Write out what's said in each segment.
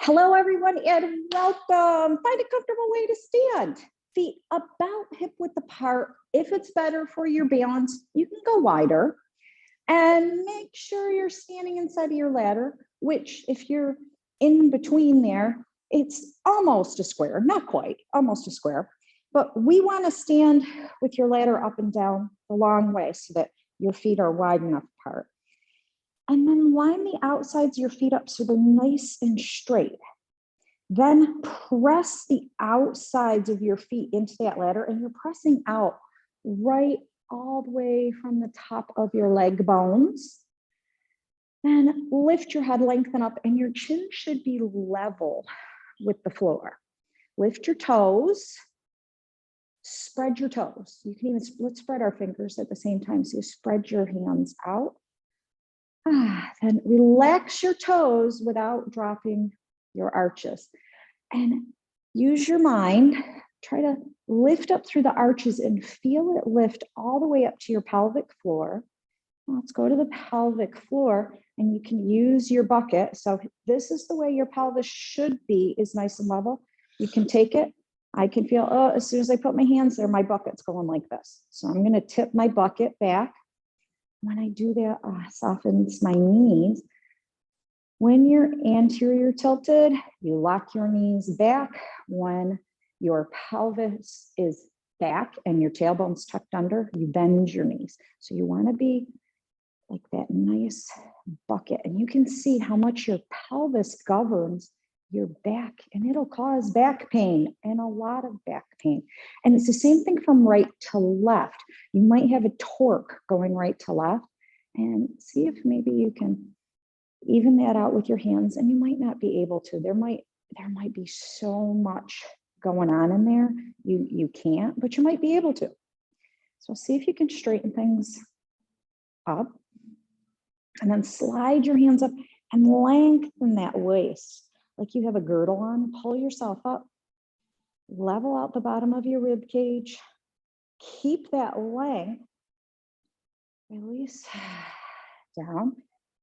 Hello, everyone, and welcome. Find a comfortable way to stand. Feet about hip width apart. If it's better for your balance, you can go wider. And make sure you're standing inside of your ladder, which if you're in between there, it's almost a square, not quite, almost a square. But we want to stand with your ladder up and down the long way so that your feet are wide enough apart. And then line the outsides of your feet up so they're nice and straight. Then press the outsides of your feet into that ladder, and you're pressing out right all the way from the top of your leg bones. Then lift your head, lengthen up, and your chin should be level with the floor. Lift your toes, spread your toes. You can even, let's spread our fingers at the same time. So you spread your hands out. Then relax your toes without dropping your arches. And use your mind. Try to lift up through the arches and feel it lift all the way up to your pelvic floor. Let's go to the pelvic floor, and you can use your bucket. So this is the way your pelvis should be, is nice and level. You can take it. I can feel, as soon as I put my hands there, my bucket's going like this. So I'm going to tip my bucket back. When I do that, softens my knees. When you're anterior tilted, you lock your knees back. When your pelvis is back and your tailbone's tucked under, you bend your knees. So you want to be like that nice bucket. And you can see how much your pelvis governs your back, and it'll cause back pain and a lot of back pain. And it's the same thing from right to left. You might have a torque going right to left, and see if maybe you can even that out with your hands. And you might not be able to. There might be so much going on in there. You can't, but you might be able to. So see if you can straighten things up, and then slide your hands up and lengthen that waist. Like you have a girdle on. Pull yourself up, level out the bottom of your rib cage, keep that length, release down.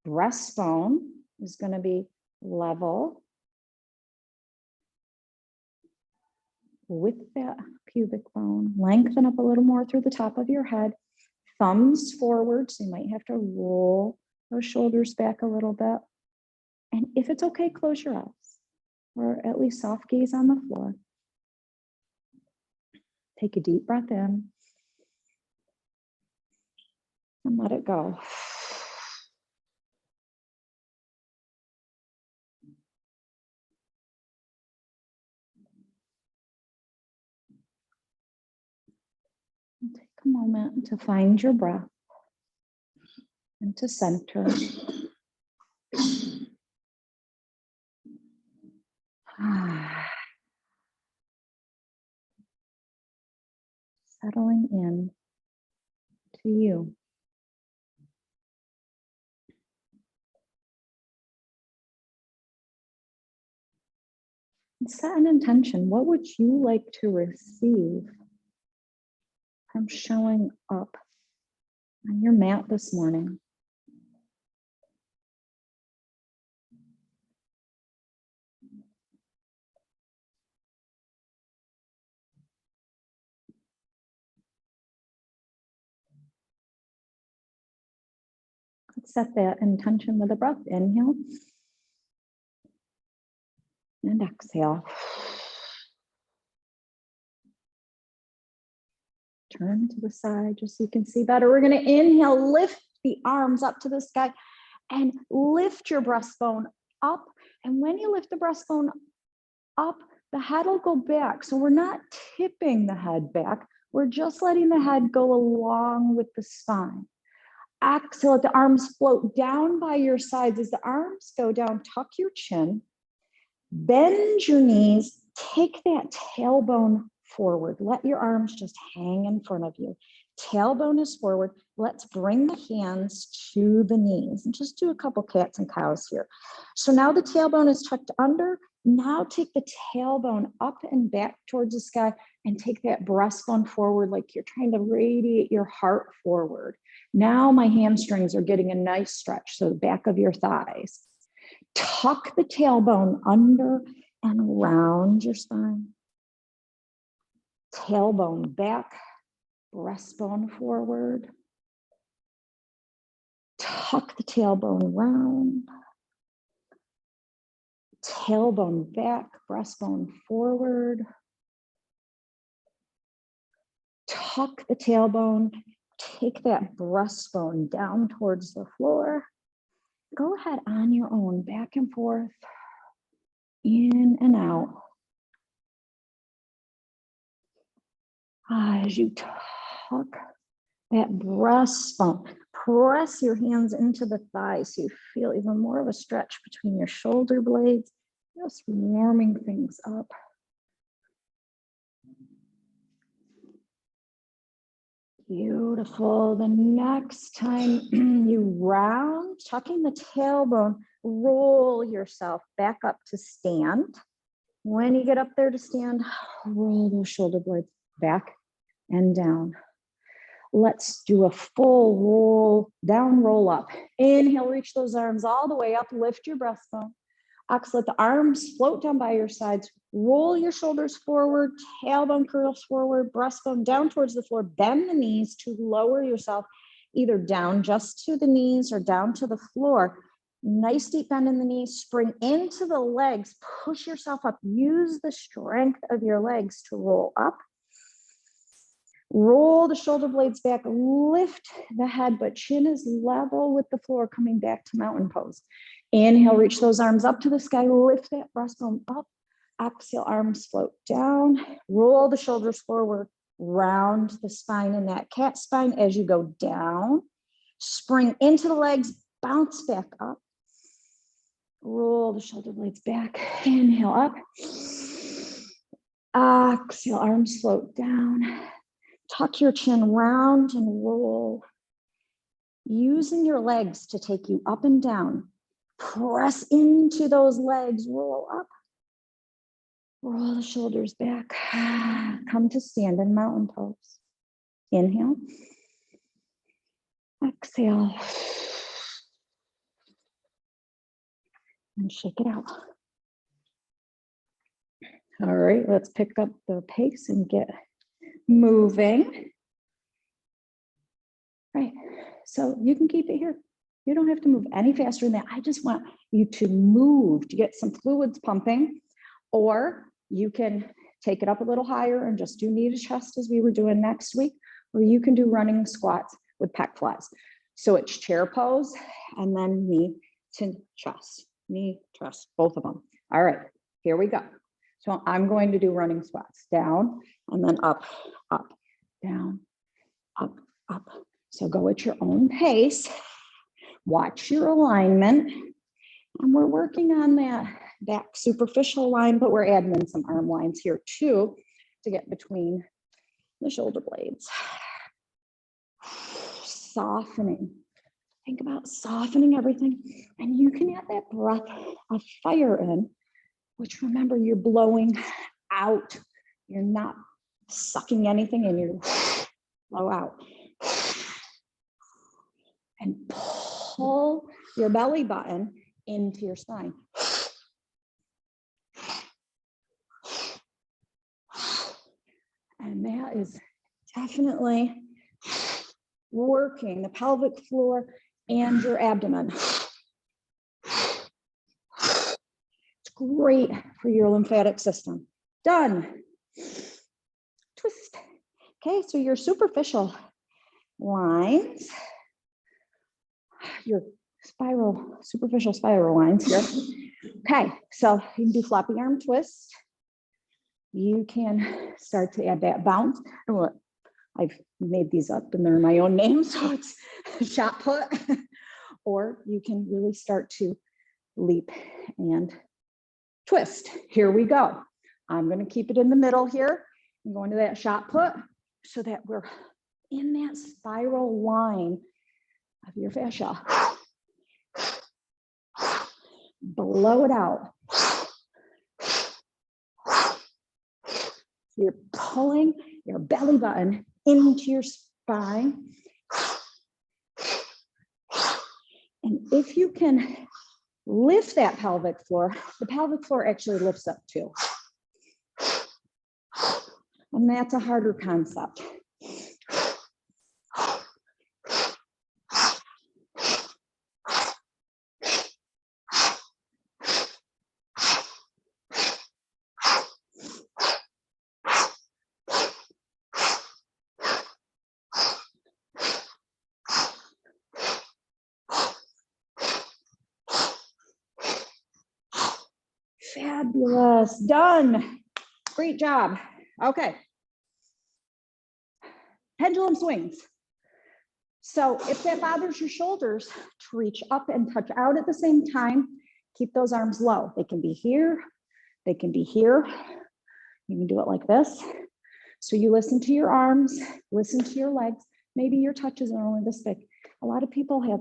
Breastbone is going to be level with that pubic bone. Lengthen up a little more through the top of your head. Thumbs forward, so you might have to roll those shoulders back a little bit. And if it's okay, close your eyes, or at least soft gaze on the floor. Take a deep breath in and let it go. Take a moment to find your breath and to center. Settling in to you. And set an intention. What would you like to receive from showing up on your mat this morning? Let's set that intention with a breath. Inhale and exhale. Turn to the side just so you can see better. We're going to inhale, lift the arms up to the sky, and lift your breastbone up. And when you lift the breastbone up, the head will go back. So we're not tipping the head back. We're just letting the head go along with the spine. Exhale, let the arms float down by your sides. As the arms go down, tuck your chin, bend your knees, take that tailbone forward. Let your arms just hang in front of you. Tailbone is forward. Let's bring the hands to the knees and just do a couple cats and cows here. So now the tailbone is tucked under. Now take the tailbone up and back towards the sky and take that breastbone forward like you're trying to radiate your heart forward. Now my hamstrings are getting a nice stretch, so the back of your thighs. Tuck the tailbone under and around your spine. Tailbone back, breastbone forward. Tuck the tailbone round. Tailbone back, breastbone forward. Tuck the tailbone. Take that breastbone down towards the floor. Go ahead on your own, back and forth, in and out. As you tuck that breastbone, press your hands into the thighs so you feel even more of a stretch between your shoulder blades, just warming things up. Beautiful. The next time you round, tucking the tailbone, roll yourself back up to stand. When you get up there to stand, roll those shoulder blades back and down. Let's do a full roll down, roll up. Inhale, reach those arms all the way up, lift your breastbone. Exhale, let the arms float down by your sides. Roll your shoulders forward, tailbone curls forward, breastbone down towards the floor. Bend the knees to lower yourself either down just to the knees or down to the floor. Nice deep bend in the knees, spring into the legs, push yourself up. Use the strength of your legs to roll up. Roll the shoulder blades back, lift the head, but chin is level with the floor, coming back to mountain pose. Inhale, reach those arms up to the sky, lift that breastbone up. Exhale, arms float down, roll the shoulders forward, round the spine in that cat spine as you go down. Spring into the legs, bounce back up. Roll the shoulder blades back, inhale up. Exhale, arms float down. Tuck your chin round and roll. Using your legs to take you up and down. Press into those legs, roll up. Roll the shoulders back. Come to stand in mountain pose. Inhale. Exhale. And shake it out. All right, let's pick up the pace and get moving. Right, so you can keep it here. You don't have to move any faster than that. I just want you to move to get some fluids pumping, or you can take it up a little higher and just do knee to chest as we were doing next week, or you can do running squats with pec flies. So it's chair pose and then knee to chest, both of them. All right, here we go. So I'm going to do running squats, down and then up, up, down, up, up. So go at your own pace, watch your alignment, and we're working on that back superficial line, but we're adding in some arm lines here too to get between the shoulder blades. Softening. Think about softening everything, and you can add that breath of fire in, which remember you're blowing out. You're not sucking anything in, you blow out. And pull your belly button into your spine. And that is definitely working the pelvic floor and your abdomen. It's great for your lymphatic system. Done. Twist. Okay, so your superficial lines, your superficial spiral lines here. Okay, so you can do floppy arm twist. You can start to add that bounce. I've made these up and they're my own names, so it's shot put. Or you can really start to leap and twist. Here we go. I'm going to keep it in the middle here. I'm going to that shot put so that we're in that spiral line of your fascia. Blow it out. You're pulling your belly button into your spine. And if you can Lift that pelvic floor. The pelvic floor actually lifts up too. And that's a harder concept. Fabulous. Done. Great job. Okay. Pendulum swings. So if that bothers your shoulders, to reach up and touch out at the same time, keep those arms low. They can be here. They can be here. You can do it like this. So you listen to your arms, listen to your legs. Maybe your touches are only this big. A lot of people have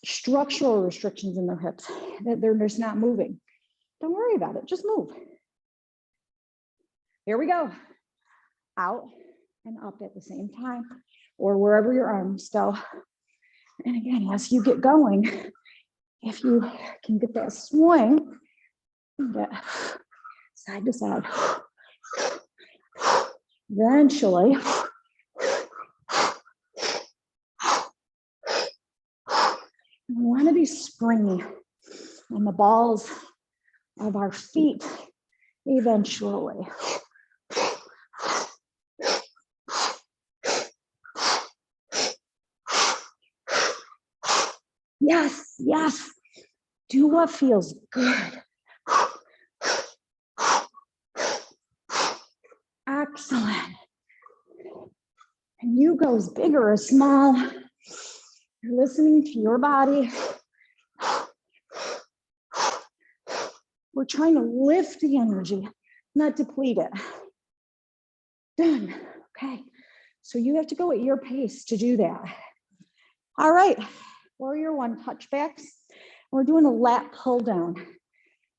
structural restrictions in their hips, that they're just not moving. Don't worry about it, just move. Here we go. Out and up at the same time, or wherever your arms go. And again, as you get going, if you can get that swing, get side to side. Eventually, we want to be springy on the balls of our feet eventually. Yes, yes. Do what feels good. Excellent. And you go as big or as small. You're listening to your body. We're trying to lift the energy, not deplete it. Done. Okay. So you have to go at your pace to do that. All right. Warrior one, touchbacks. We're doing a lat pull down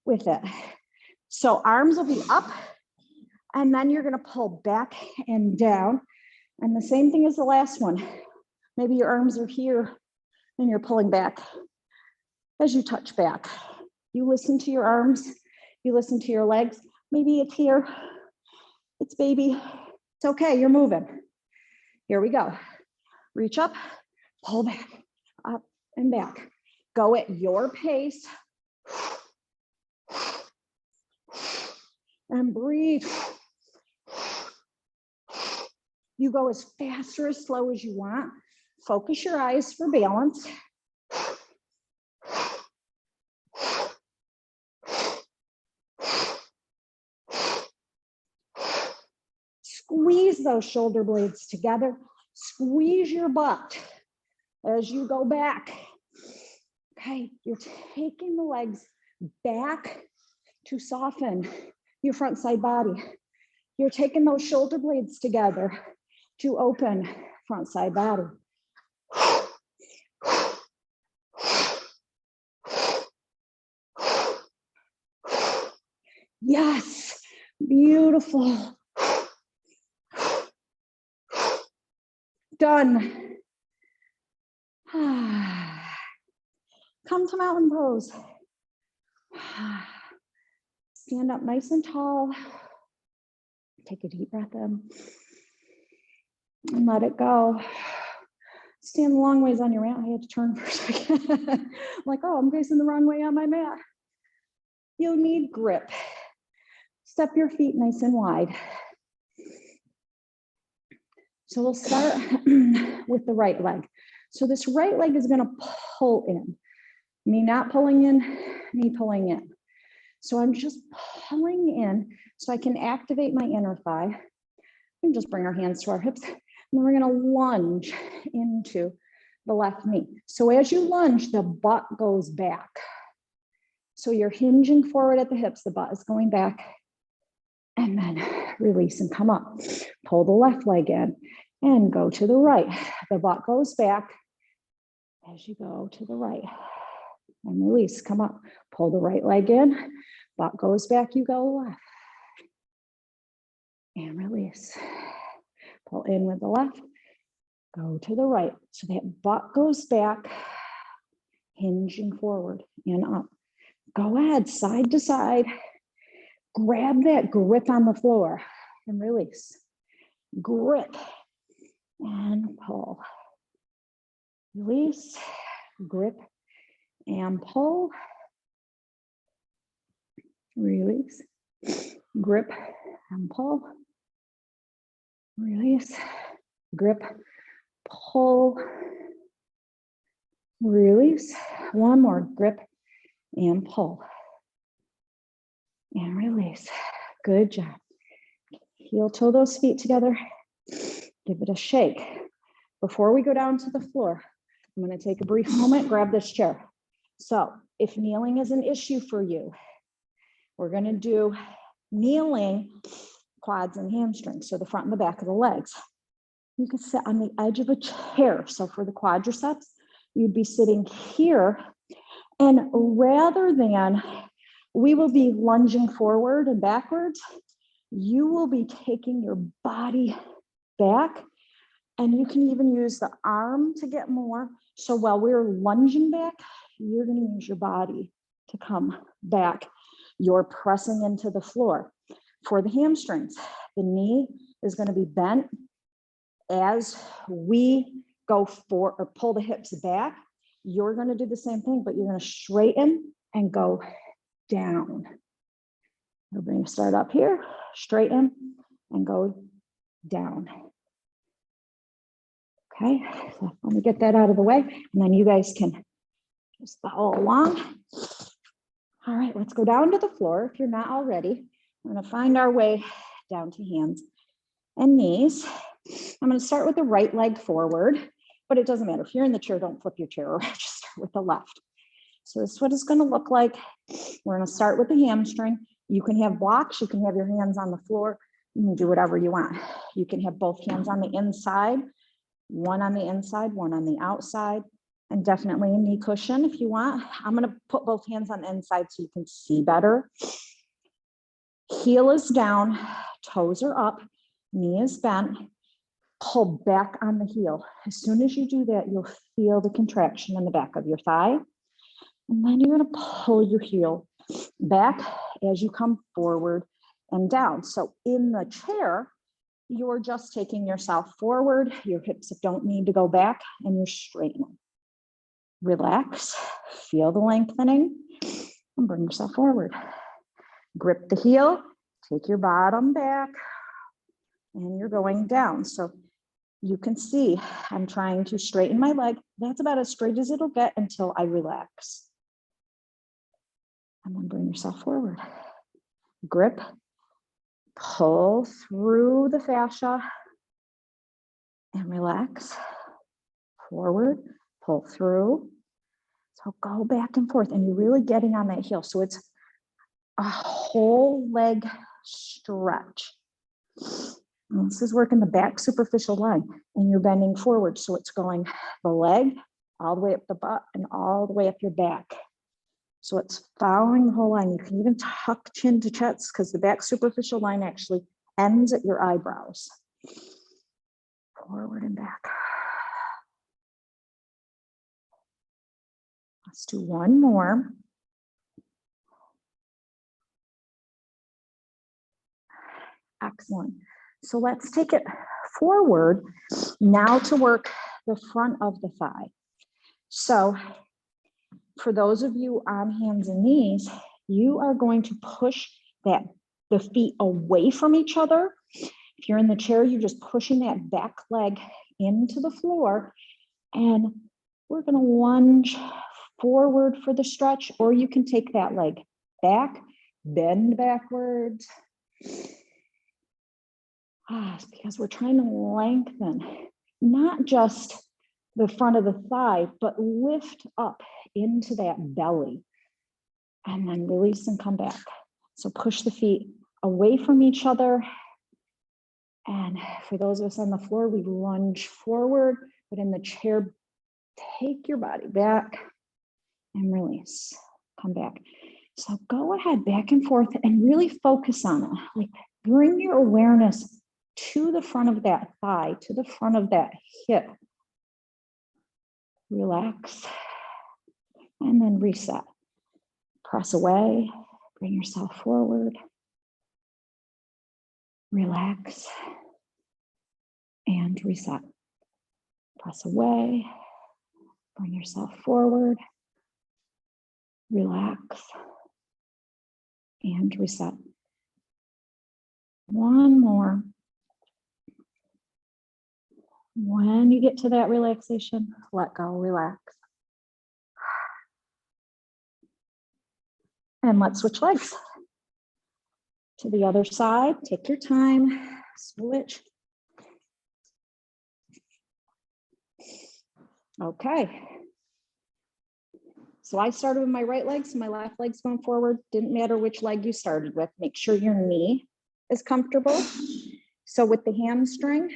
with it. So arms will be up, and then you're going to pull back and down. And the same thing as the last one. Maybe your arms are here and you're pulling back as you touch back. You listen to your arms, you listen to your legs. Maybe it's here, it's baby. It's okay, you're moving. Here we go. Reach up, pull back, up and back. Go at your pace. And breathe. You go as fast or as slow as you want. Focus your eyes for balance. Squeeze those shoulder blades together. Squeeze your butt as you go back. Okay, you're taking the legs back to soften your front side body. You're taking those shoulder blades together to open front side body. Yes, beautiful. Done. Come to mountain pose. Stand up nice and tall. Take a deep breath in and let it go. Stand a long ways on your mat. I had to turn for a second. I'm like, oh, I'm facing the wrong way on my mat. You'll need grip. Step your feet nice and wide. So we'll start with the right leg. So this right leg is going to pull in. Me not pulling in, me pulling in. So I'm just pulling in so I can activate my inner thigh. And just bring our hands to our hips. And then we're going to lunge into the left knee. So as you lunge, the butt goes back. So you're hinging forward at the hips, the butt is going back. And then release and come up. Pull the left leg in and go to the right. The butt goes back as you go to the right. And release, come up. Pull the right leg in, butt goes back, you go left. And release. Pull in with the left, go to the right. So that butt goes back, hinging forward and up. Go ahead, side to side. Grab that grip on the floor and release. Grip and pull. Release, grip and pull. Release, grip and pull. Release, grip, pull. Release. One more, grip and pull. And release. Good job. Heel toe those feet together. Give it a shake. Before we go down to the floor, I'm going to take a brief moment, grab this chair. So if kneeling is an issue for you, we're going to do kneeling, quads and hamstrings, so the front and the back of the legs. You can sit on the edge of a chair. So for the quadriceps, you'd be sitting here, and rather than we will be lunging forward and backwards, you will be taking your body back, and you can even use the arm to get more. So while we're lunging back, you're going to use your body to come back. You're pressing into the floor. For the hamstrings, the knee is going to be bent as we go for or pull the hips back. You're going to do the same thing, but you're going to straighten and go down. We're going to start up here, straighten and go down. Okay, so let me get that out of the way, and then you guys can just follow along. All right, let's go down to the floor. If you're not already, we're going to find our way down to hands and knees. I'm going to start with the right leg forward, but it doesn't matter. If you're in the chair, don't flip your chair around, just start with the left. So this is what it's going to look like. We're going to start with the hamstring. You can have blocks, you can have your hands on the floor, you can do whatever you want. You can have both hands on the inside, one on the inside, one on the outside, and definitely a knee cushion if you want. I'm going to put both hands on the inside so you can see better. Heel is down, toes are up, knee is bent. Pull back on the heel. As soon as you do that, you'll feel the contraction in the back of your thigh. And then you're going to pull your heel back as you come forward and down. So in the chair, you're just taking yourself forward. Your hips don't need to go back, and you're straightening. Relax, feel the lengthening, and bring yourself forward. Grip the heel, take your bottom back, and you're going down. So you can see I'm trying to straighten my leg. That's about as straight as it'll get until I relax. And then bring yourself forward. Grip, pull through the fascia, and relax. Forward, pull through. So go back and forth, and you're really getting on that heel. So it's a whole leg stretch. And this is working the back superficial line, and you're bending forward. So it's going the leg all the way up the butt and all the way up your back. So it's following the whole line. You can even tuck chin to chest because the back superficial line actually ends at your eyebrows. Forward and back. Let's do one more. Excellent. So let's take it forward now to work the front of the thigh. So for those of you on hands and knees, you are going to push the feet away from each other. If you're in the chair, you're just pushing that back leg into the floor, and we're going to lunge forward for the stretch, or you can take that leg back, bend backwards. Because we're trying to lengthen, not just the front of the thigh, but lift up into that belly and then release and come back. So push the feet away from each other. And for those of us on the floor, we lunge forward, but in the chair, take your body back and release, come back. So go ahead, back and forth, and really focus on it. Like bring your awareness to the front of that thigh, to the front of that hip. Relax, and then reset. Press away, bring yourself forward, relax, and reset. Press away, bring yourself forward, relax, and reset. One more. When you get to that relaxation, let go, relax. And let's switch legs to the other side. Take your time, switch. Okay. So I started with my right leg, so my left leg's going forward. Didn't matter which leg you started with. Make sure your knee is comfortable. So with the hamstring,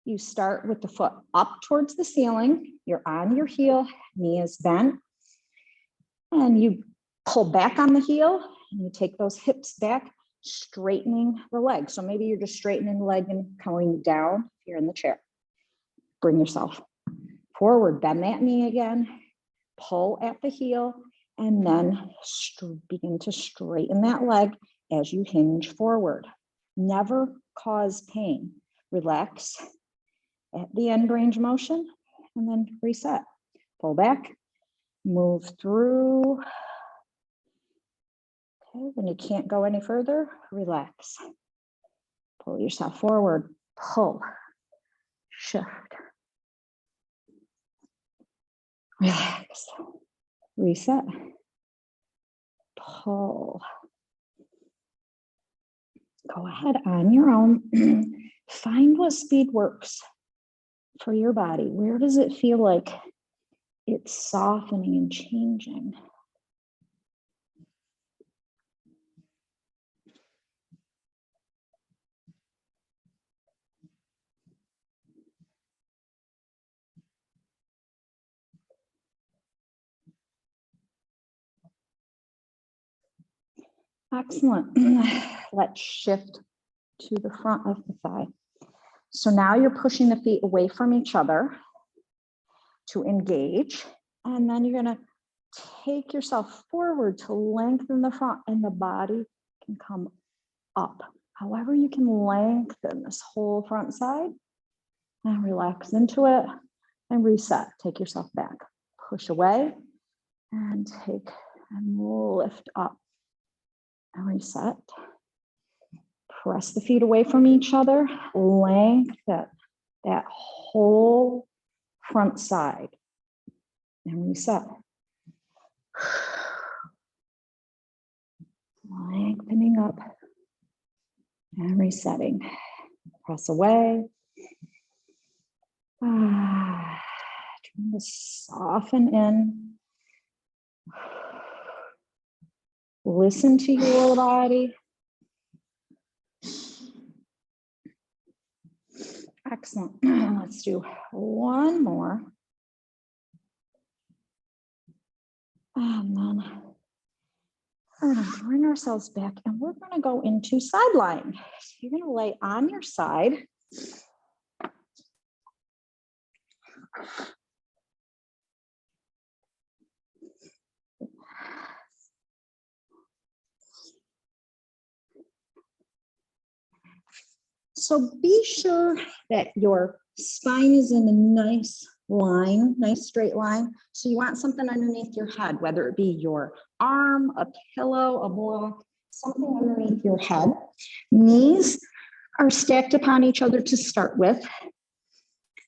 you start with the foot up towards the ceiling. You're on your heel, knee is bent. And you pull back on the heel and you take those hips back, straightening the leg. So maybe you're just straightening the leg and going down here in the chair. Bring yourself forward, bend that knee again, pull at the heel, and then begin to straighten that leg as you hinge forward. Never cause pain. Relax at the end range motion and then reset. Pull back. Move through. Okay, when you can't go any further, relax. Pull yourself forward, pull, shift. Relax, reset, pull. Go ahead on your own. Find what speed works for your body. Where does it feel like it's softening and changing? Excellent. Let's shift to the front of the thigh. So now you're pushing the feet away from each other to engage. And then you're going to take yourself forward to lengthen the front, and the body can come up. However, you can lengthen this whole front side and relax into it and reset. Take yourself back, push away and take and lift up and reset. Press the feet away from each other, lengthen that whole front side and reset. Lengthening up and resetting. Press away. Trying to soften in. Listen to your body. Excellent. Let's do one more. And then we're going to bring ourselves back and we're going to go into side lying. So you're going to lay on your side. So be sure that your spine is in a nice line, nice straight line. So you want something underneath your head, whether it be your arm, a pillow, a block, something underneath your head. Knees are stacked upon each other to start with.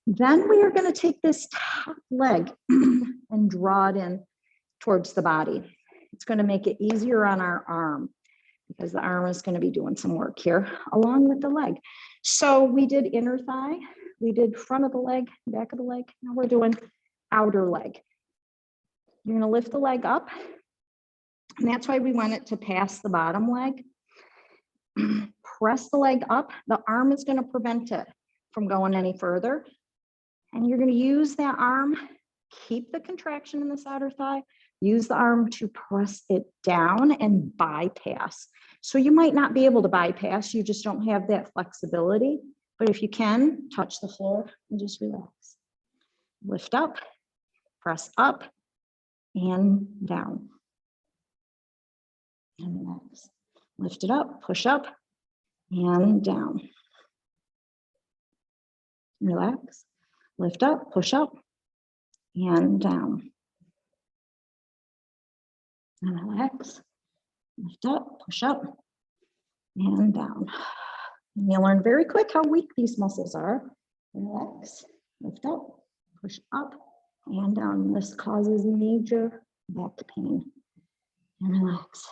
Then we are going to take this top leg and draw it in towards the body. It's going to make it easier on our arm, because the arm is going to be doing some work here along with the leg. So we did inner thigh, we did front of the leg, back of the leg. Now we're doing outer leg. You're going to lift the leg up, and that's why we want it to pass the bottom leg. Press the leg up. The arm is going to prevent it from going any further. And you're going to use that arm, keep the contraction in this outer thigh, use the arm to press it down and bypass. So you might not be able to bypass, you just don't have that flexibility. But if you can, touch the floor and just relax. Lift up, press up and down. and relax. Lift it up, push up, and down. Relax, lift up, push up, and down. And relax, lift up, push up, and down. And you'll learn very quick how weak these muscles are. Relax, lift up, push up, and down. This causes major back pain. And relax,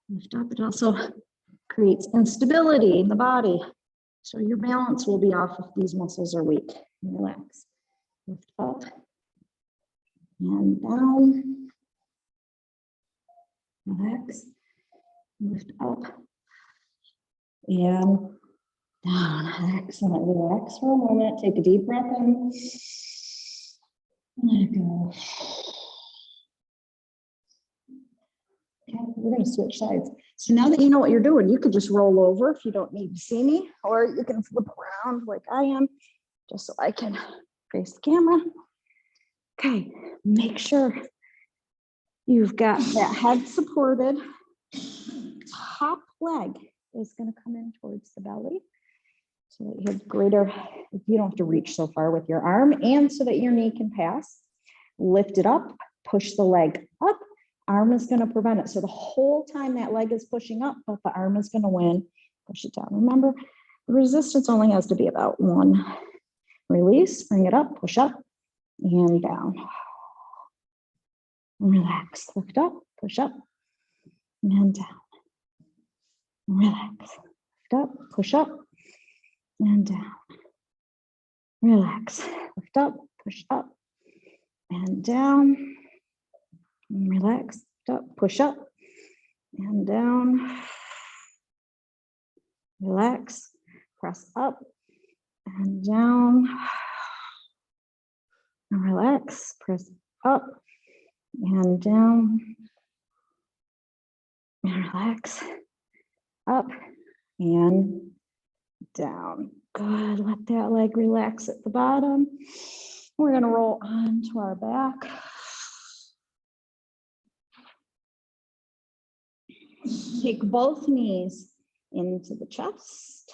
lift up. It also creates instability in the body. So your balance will be off if these muscles are weak. And relax, lift up, and down. Relax, lift up, and down. Excellent. Relax for a moment. Take a deep breath in. Let it go. Okay, we're going to switch sides. So now that you know what you're doing, you could just roll over if you don't need to see me, or you can flip around like I am, just so I can face the camera. Okay, make sure you've got that head supported. Top leg is going to come in towards the belly, so that you have greater, you don't have to reach so far with your arm, and so that your knee can pass. Lift it up, push the leg up. Arm is going to prevent it. So the whole time that leg is pushing up, but the arm is going to win. Push it down. Remember, the resistance only has to be about one. Release, bring it up, push up, and down. Relax, lift up, push up, and down. Relax, lift up, push up, and down. Relax, lift up, push up, and down. Relax, lift up, push up, and down. Relax, press up and down. And relax, press up and down. And relax, up and down. Good, let that leg relax at the bottom. We're gonna roll onto our back. Take both knees into the chest.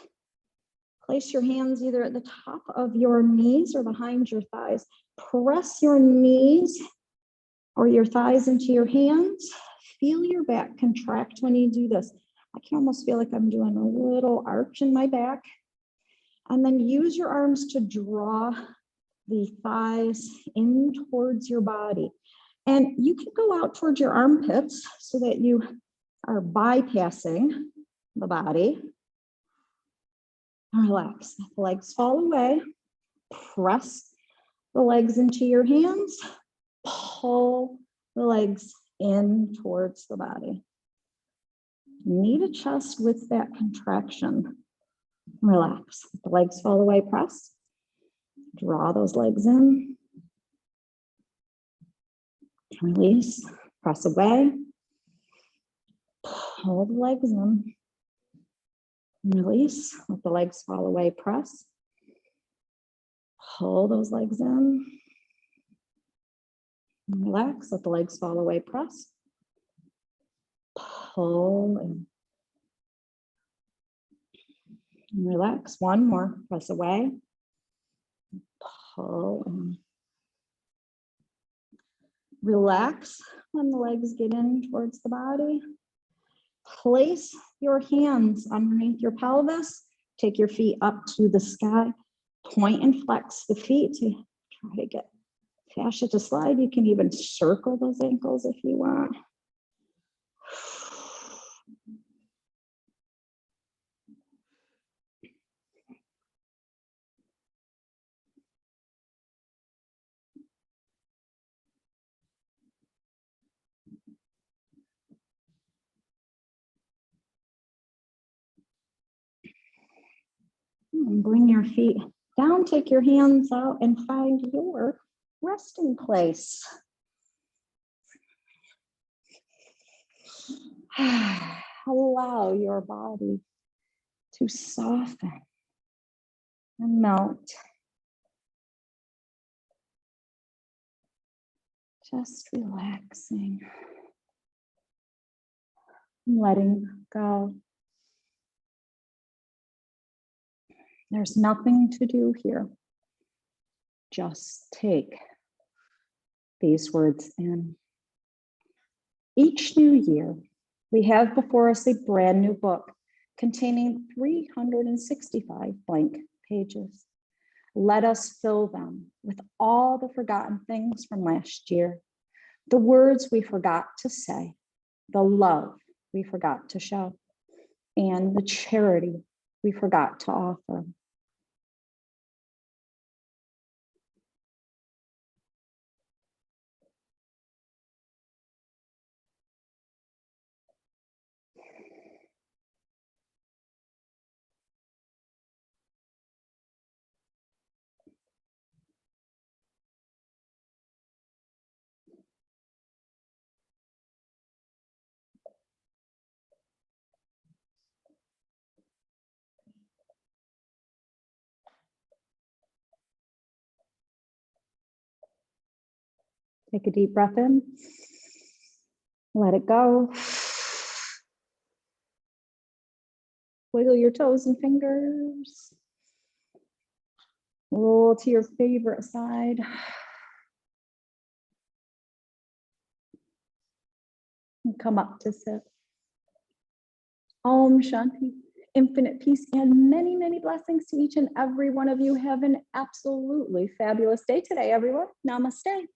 Place your hands either at the top of your knees or behind your thighs. Press your knees or your thighs into your hands. Feel your back contract when you do this. I can almost feel like I'm doing a little arch in my back. And then use your arms to draw the thighs in towards your body. And you can go out towards your armpits so that you are bypassing the body. Relax, the legs fall away. Press the legs into your hands. Pull the legs in towards the body. Knee to chest with that contraction. Relax, the legs fall away, press. Draw those legs in. Release, press away. Pull the legs in. Release, let the legs fall away, press. Pull those legs in. Relax, let the legs fall away, press. Pull in. Relax, one more, press away. Pull in. Relax when the legs get in towards the body. Place your hands underneath your pelvis. Take your feet up to the sky. Point and flex the feet to try to get fascia to slide. You can even circle those ankles if you want. And bring your feet down, take your hands out and find your resting place. Allow your body to soften and melt. Just relaxing. letting go. There's nothing to do here. Just take these words in. Each new year, we have before us a brand new book containing 365 blank pages. Let us fill them with all the forgotten things from last year, the words we forgot to say, the love we forgot to show, and the charity we forgot to offer. Take a deep breath in, let it go. Wiggle your toes and fingers. Roll to your favorite side. And come up to sit. Om Shanti, infinite peace and many, many blessings to each and every one of you. Have an absolutely fabulous day today, everyone. Namaste.